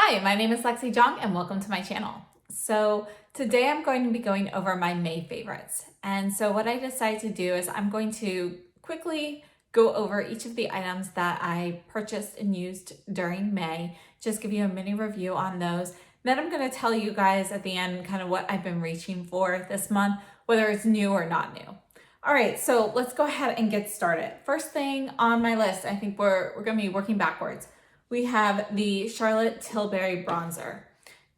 Hi, my name is Lexi Jong and welcome to my channel. So today I'm going to be going over my May favorites. And so what I decided to do is I'm going to quickly go over each of the items that I purchased and used during May, just give you a mini review on those. Then I'm going to tell you guys at the end kind of what I've been reaching for this month, whether it's new or not new. All right, so let's go ahead and get started. First thing on my list, I think we're going to be working backwards. We have the Charlotte Tilbury Bronzer,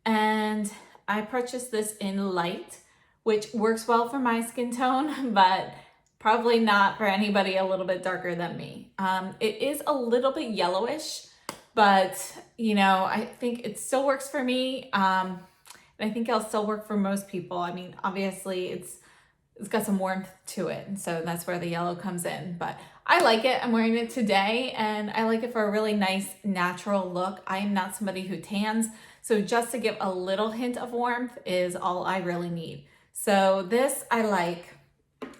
and I purchased this in light, which works well for my skin tone, but probably not for anybody a little bit darker than me. It is a little bit yellowish, but you know, I think it still works for me. And I think it'll still work for most people. I mean, obviously it's got some warmth to it, and so that's where the yellow comes in, but I like it. I'm wearing it today and I like it for a really nice natural look. I am not somebody who tans, so just to give a little hint of warmth is all I really need. So this I like.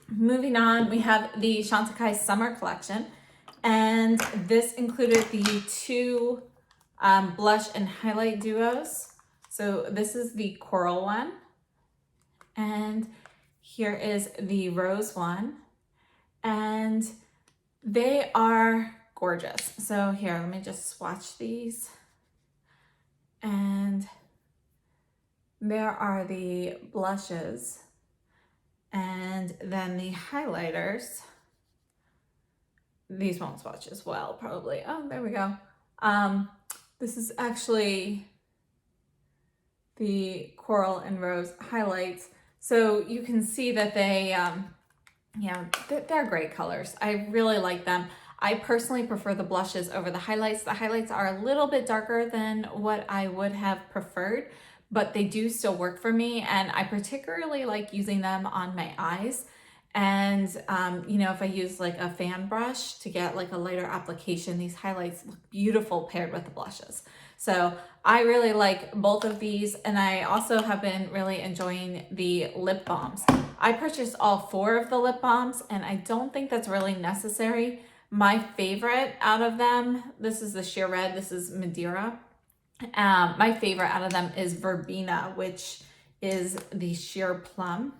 Moving on, we have the Chantecaille Summer Collection, and this included the two blush and highlight duos. So this is the coral one, and here is the rose one, and they are gorgeous. So here, let me just swatch these. And there are the blushes and then the highlighters. These won't swatch as well, probably. Oh, there we go. This is actually the coral and rose highlights. So you can see that they, they're great colors. I really like them. I personally prefer the blushes over the highlights. The highlights are a little bit darker than what I would have preferred, but they do still work for me. And I particularly like using them on my eyes. And, you know, if I use like a fan brush to get like a lighter application, these highlights look beautiful paired with the blushes. So I really like both of these, and I also have been really enjoying the lip balms. I purchased all 4 of the lip balms, and I don't think that's really necessary. My favorite out of them, this is the sheer red, this is Madeira. My favorite out of them is Verbena, which is the sheer plum.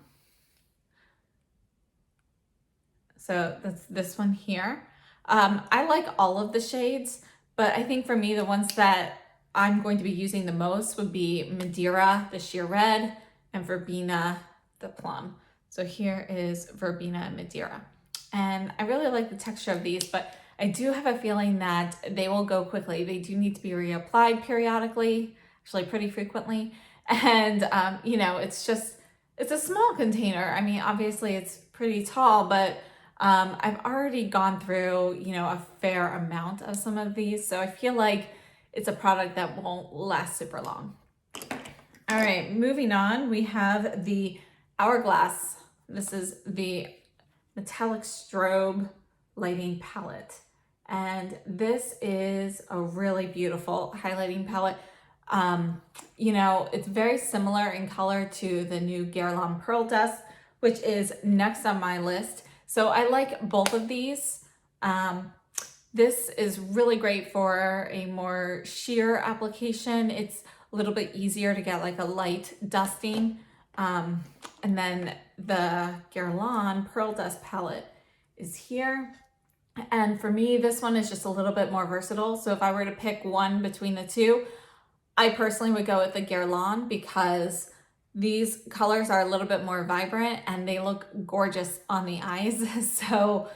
So that's this one here. I like all of the shades, but I think for me, the ones that I'm going to be using the most would be Madeira, the sheer red, and Verbena, the plum. So here is Verbena and Madeira. And I really like the texture of these, but I do have a feeling that they will go quickly. They do need to be reapplied periodically, actually pretty frequently. And, you know, it's a small container. I mean, obviously it's pretty tall, but I've already gone through, you know, a fair amount of some of these. So I feel like it's a product that won't last super long. All right, moving on, we have the Hourglass. This is the metallic strobe lighting palette. And this is a really beautiful highlighting palette. You know, it's very similar in color to the new Guerlain Pearl Dust, which is next on my list. So I like both of these. This is really great for a more sheer application. It's a little bit easier to get like a light dusting. And then the Guerlain Pearl Dust palette is here. And for me, this one is just a little bit more versatile. So if I were to pick one between the two, I personally would go with the Guerlain because these colors are a little bit more vibrant and they look gorgeous on the eyes. So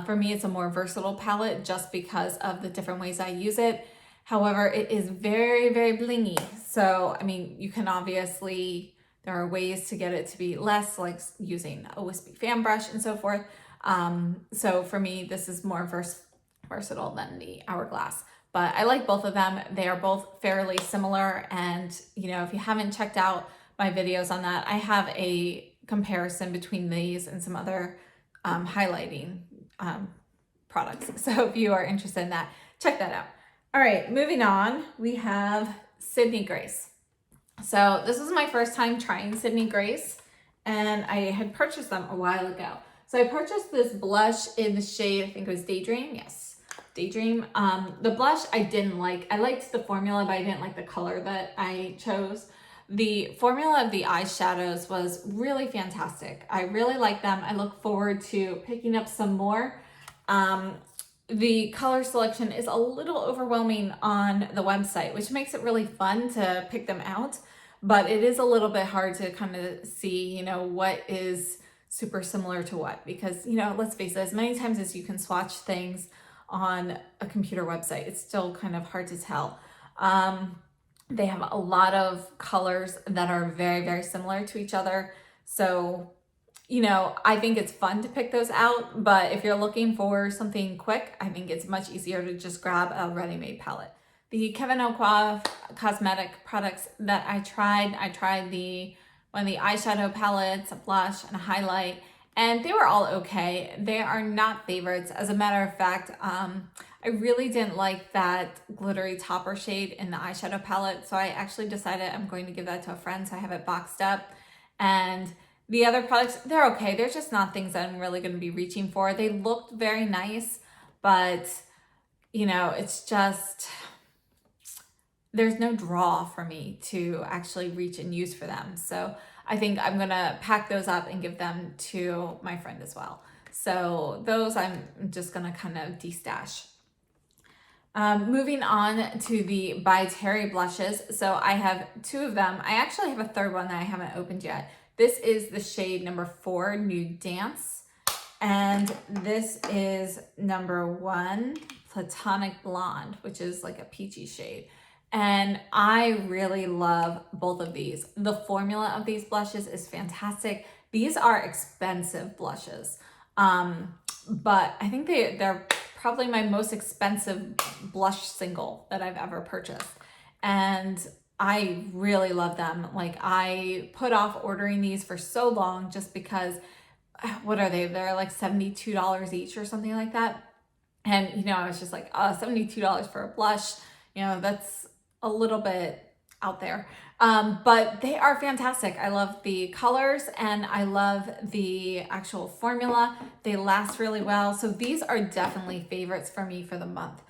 for me, it's a more versatile palette just because of the different ways I use it. However, it is very, very blingy. So, I mean, you can obviously, there are ways to get it to be less, like using a wispy fan brush and so forth. So for me, this is more versatile than the Hourglass. But I like both of them. They are both fairly similar. And, you know, if you haven't checked out my videos on that, I have a comparison between these and some other highlighting products. So if you are interested in that, check that out. All right, moving on, we have Sydney Grace. So this was my first time trying Sydney Grace, and I had purchased them a while ago. So I purchased this blush in the shade, I think it was Daydream, yes. Daydream. The blush I didn't like. I liked the formula, but I didn't like the color that I chose. The formula of the eyeshadows was really fantastic. I really like them. I look forward to picking up some more. The color selection is a little overwhelming on the website, which makes it really fun to pick them out, but it is a little bit hard to kind of see, you know, what is super similar to what, because, you know, let's face it, as many times as you can swatch things on a computer website, it's still kind of hard to tell. They have a lot of colors that are very, very similar to each other. So, you know, I think it's fun to pick those out, but if you're looking for something quick, I think it's much easier to just grab a ready-made palette. The KEV Cosmetic products that I tried one of the eyeshadow palettes, a blush, and a highlight, and they were all okay. They are not favorites. As a matter of fact, I really didn't like that glittery topper shade in the eyeshadow palette, so I actually decided I'm going to give that to a friend, so I have it boxed up. And the other products, they're okay. They're just not things that I'm really going to be reaching for. They looked very nice, but, you know, it's just, there's no draw for me to actually reach and use for them. So I think I'm going to pack those up and give them to my friend as well. So those I'm just going to kind of de-stash. Moving on to the By Terry blushes. So I have two of them. I actually have a third one that I haven't opened yet. This is the shade number 4, Nude Dance. And this is number 1, Platonic Blonde, which is like a peachy shade. And I really love both of these. The formula of these blushes is fantastic. These are expensive blushes. But I think they're probably my most expensive blush single that I've ever purchased. And I really love them. Like, I put off ordering these for so long just because, what are they? They're like $72 each or something like that. And, you know, I was just like, $72 for a blush, you know, that's a little bit out there. But they are fantastic. I love the colors and I love the actual formula. They last really well. So these are definitely favorites for me for the month.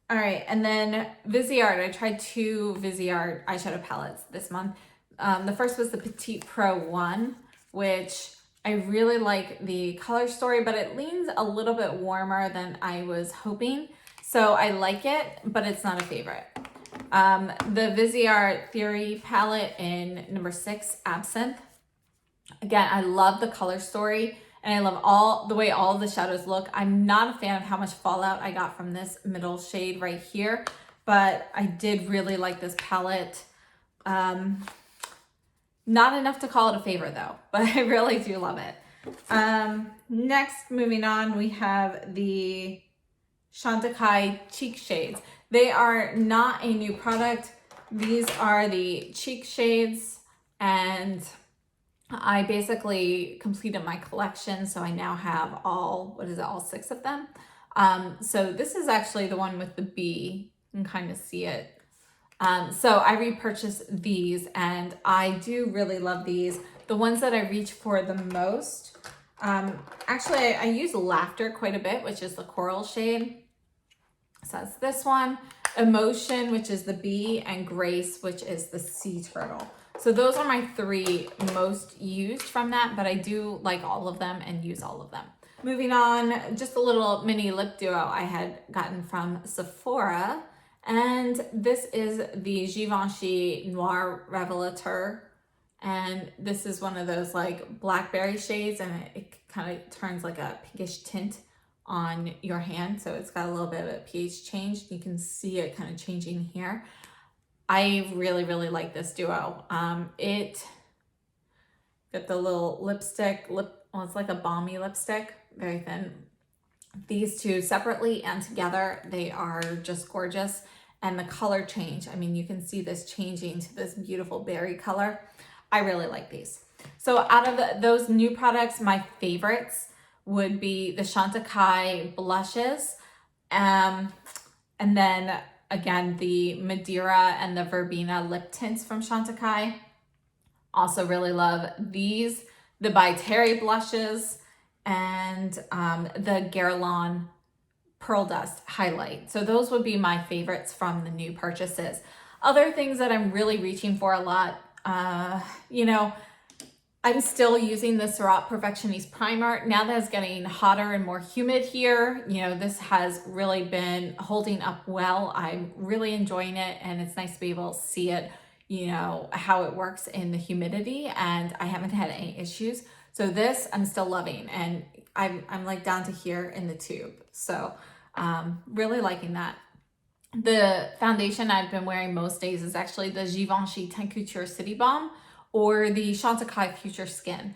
All right, and then Viseart. I tried 2 Viseart eyeshadow palettes this month. The first was the Petite Pro 1, which I really like the color story, but it leans a little bit warmer than I was hoping. So I like it, but it's not a favorite. The Viseart Theory palette in number 6, Absinthe. Again, I love the color story and I love all the way all of the shadows look. I'm not a fan of how much fallout I got from this middle shade right here, but I did really like this palette. Not enough to call it a favorite though, but I really do love it. Next, moving on, we have the Chantecaille Cheek Shades. They are not a new product. These are the cheek shades, and I basically completed my collection, so I now have all 6 of them. So this is actually the one with the bee. You can kind of see it. So I repurchased these, and I do really love these. The ones that I reach for the most, actually I use Laughter quite a bit, which is the coral shade. So that's this one, Emotion, which is the bee, and Grace, which is the sea turtle. So those are my 3 most used from that, but I do like all of them and use all of them. Moving on, just a little mini lip duo I had gotten from Sephora, and this is the Givenchy Noir Revelateur, and this is one of those like blackberry shades, and it kind of turns like a pinkish tint on your hand, so it's got a little bit of a pH change. You can see it kind of changing here. I really, really like this duo. It got the little lipstick, well, it's like a balmy lipstick, very thin. These two separately and together, they are just gorgeous. And the color change, I mean, you can see this changing to this beautiful berry color. I really like these. So out of those new products, my favorites would be the Chantecaille blushes, and then again the Madeira and the Verbena lip tints from Chantecaille. Also really love these, the By Terry blushes, and the Guerlain Pearl Dust highlight. So those would be my favorites from the new purchases. Other things that I'm really reaching for a lot, you know, I'm still using the Surratt Perfectioniste primer. Now that it's getting hotter and more humid here, you know, this has really been holding up well. I'm really enjoying it, and it's nice to be able to see it, you know, how it works in the humidity, and I haven't had any issues. So this I'm still loving, and I'm like down to here in the tube. So really liking that. The foundation I've been wearing most days is actually the Givenchy Teint Couture City Balm or the Chantecaille Future Skin,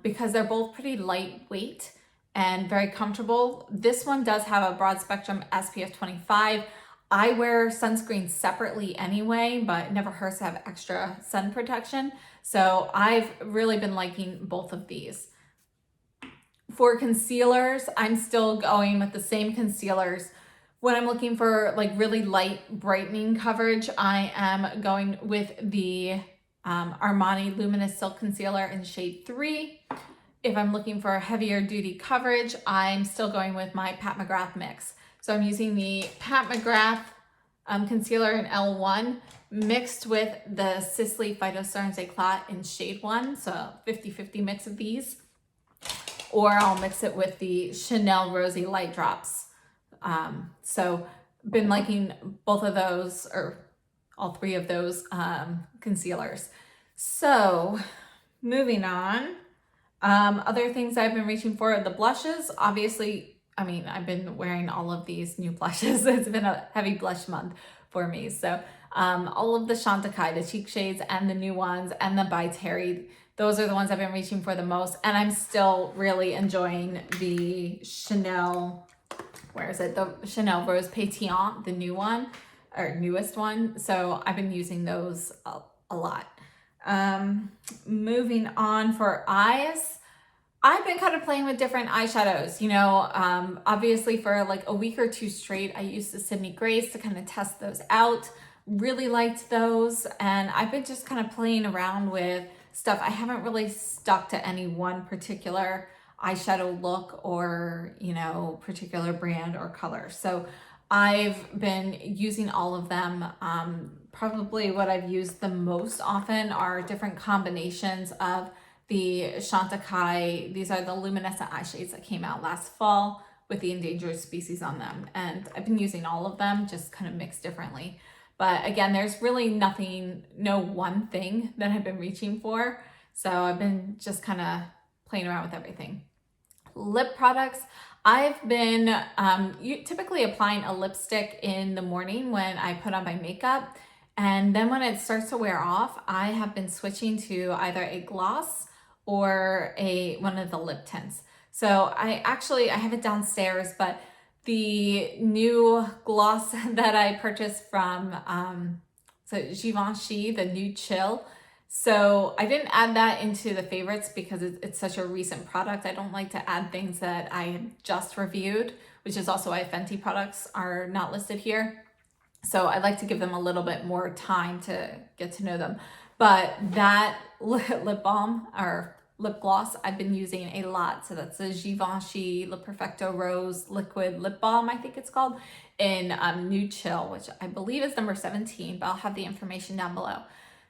because they're both pretty lightweight and very comfortable. This one does have a broad spectrum SPF 25. I wear sunscreen separately anyway, but it never hurts to have extra sun protection. So I've really been liking both of these. For concealers, I'm still going with the same concealers. When I'm looking for like really light brightening coverage, I am going with the Armani Luminous Silk Concealer in shade 3. If I'm looking for a heavier duty coverage, I'm still going with my Pat McGrath mix. So I'm using the Pat McGrath concealer in L1 mixed with the Sisley Phytosterins Eclat in shade 1. So 50-50 mix of these. Or I'll mix it with the Chanel Rosy Light Drops. So been liking both of those, or all three of those concealers. So moving on, other things I've been reaching for are the blushes. Obviously, I mean, I've been wearing all of these new blushes. It's been a heavy blush month for me. So all of the Chantecaille, the cheek shades, and the new ones, and the By Terry, those are the ones I've been reaching for the most. And I'm still really enjoying the Chanel, where is it? The Chanel Rose Pétillant, the new one, or newest one. So I've been using those a lot. Moving on for eyes, I've been kind of playing with different eyeshadows, you know, obviously for like a week or two straight, I used the Sydney Grace to kind of test those out. Really liked those. And I've been just kind of playing around with stuff. I haven't really stuck to any one particular eyeshadow look or, you know, particular brand or color. So I've been using all of them. Probably what I've used the most often are different combinations of the Chantecaille. These are the luminescent eye shades that came out last fall with the endangered species on them. And I've been using all of them, just kind of mixed differently. But again, there's really nothing, no one thing that I've been reaching for. So I've been just kind of playing around with everything. Lip products, I've been typically applying a lipstick in the morning when I put on my makeup. And then when it starts to wear off, I have been switching to either a gloss or one of the lip tints. So I have it downstairs, but the new gloss that I purchased from Givenchy, the Nude Chill. So I didn't add that into the favorites because it's such a recent product. I don't like to add things that I have just reviewed, which is also why Fenty products are not listed here. So I like to give them a little bit more time to get to know them. But that lip balm or lip gloss I've been using a lot. So that's the Givenchy Le Perfecto Rose Liquid Lip Balm, I think it's called, in Nude Chill, which I believe is number 17, but I'll have the information down below.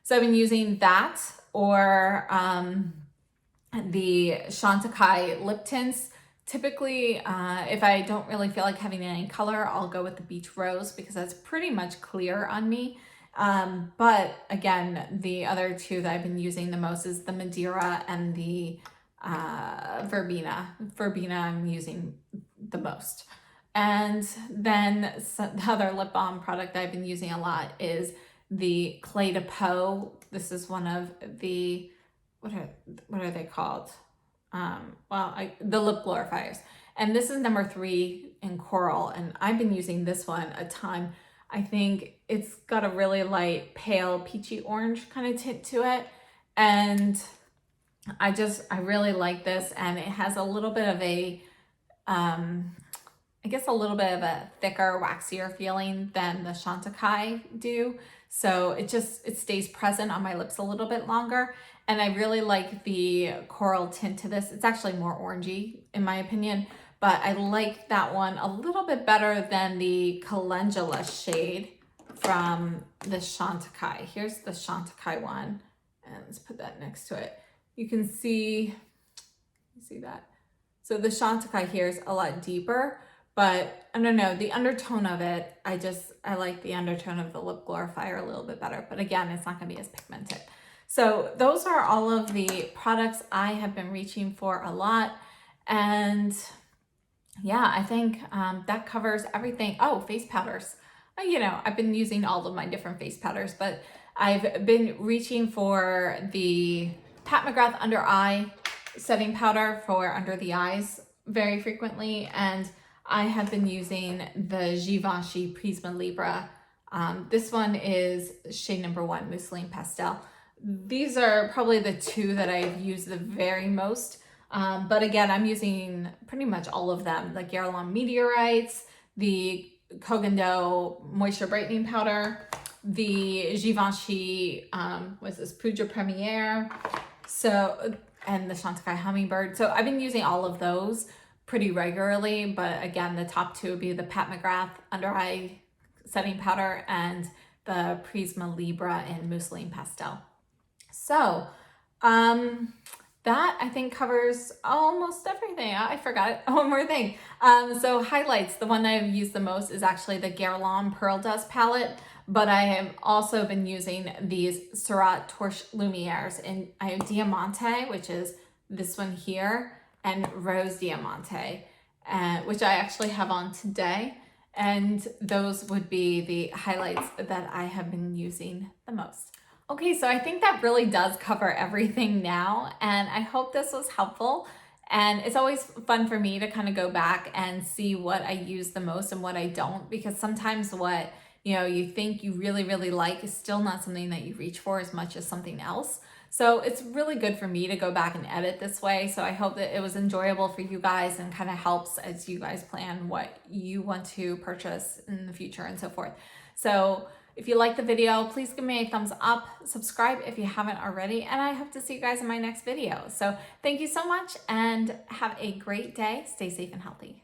So I've been using that or the Chantecaille lip tints. Typically, if I don't really feel like having any color, I'll go with the Beach Rose because that's pretty much clear on me. But again, the other two that I've been using the most is the Madeira and the Verbena. Verbena I'm using the most. And then the other lip balm product that I've been using a lot is the Clé de Peau. This is one of the, what are they called? The lip glorifiers. And this is number 3 in Coral. And I've been using this one a ton. I think it's got a really light, pale, peachy orange kind of tint to it. And I really like this. And it has a little bit of a, I guess a little bit of a thicker, waxier feeling than the Chantecaille do. So it stays present on my lips a little bit longer. And I really like the coral tint to this. It's actually more orangey in my opinion, but I like that one a little bit better than the Calendula shade from the Chantecaille. Here's the Chantecaille one, and let's put that next to it. You can see that. So the Chantecaille here is a lot deeper, but I don't know, the undertone of it, I like the undertone of the Lip Glorifier a little bit better, but again, it's not gonna be as pigmented. So those are all of the products I have been reaching for a lot. And yeah, I think that covers everything. Oh, face powders. You know, I've been using all of my different face powders, but I've been reaching for the Pat McGrath Under Eye setting powder for under the eyes very frequently. And I have been using the Givenchy Prisma Libra. This one is shade number 1, Mousseline Pastel. These are probably the two that I've used the very most. But again, I'm using pretty much all of them, the Guerlain Meteorites, the Kogendo Moisture Brightening Powder, the Givenchy, what's this, Poudre Premiere, so, and the Chantecaille Hummingbird. So I've been using all of those pretty regularly, but again, the top two would be the Pat McGrath Under Eye Setting Powder and the Prisma Libra in Mousseline Pastel. So, that I think covers almost everything. I forgot one more thing. So highlights, the one I've used the most is actually the Guerlain Pearl Dust palette, but I have also been using these Surratt Torche Lumières, and I have Diamante, which is this one here, and Rose Diamante, which I actually have on today. And those would be the highlights that I have been using the most. Okay, so I think that really does cover everything now, and I hope this was helpful. And it's always fun for me to kind of go back and see what I use the most and what I don't, because sometimes what you think you really, really like is still not something that you reach for as much as something else. So it's really good for me to go back and edit this way. So I hope that it was enjoyable for you guys and kind of helps as you guys plan what you want to purchase in the future and so forth. So if you like the video, please give me a thumbs up, subscribe if you haven't already, and I hope to see you guys in my next video. So thank you so much and have a great day. Stay safe and healthy.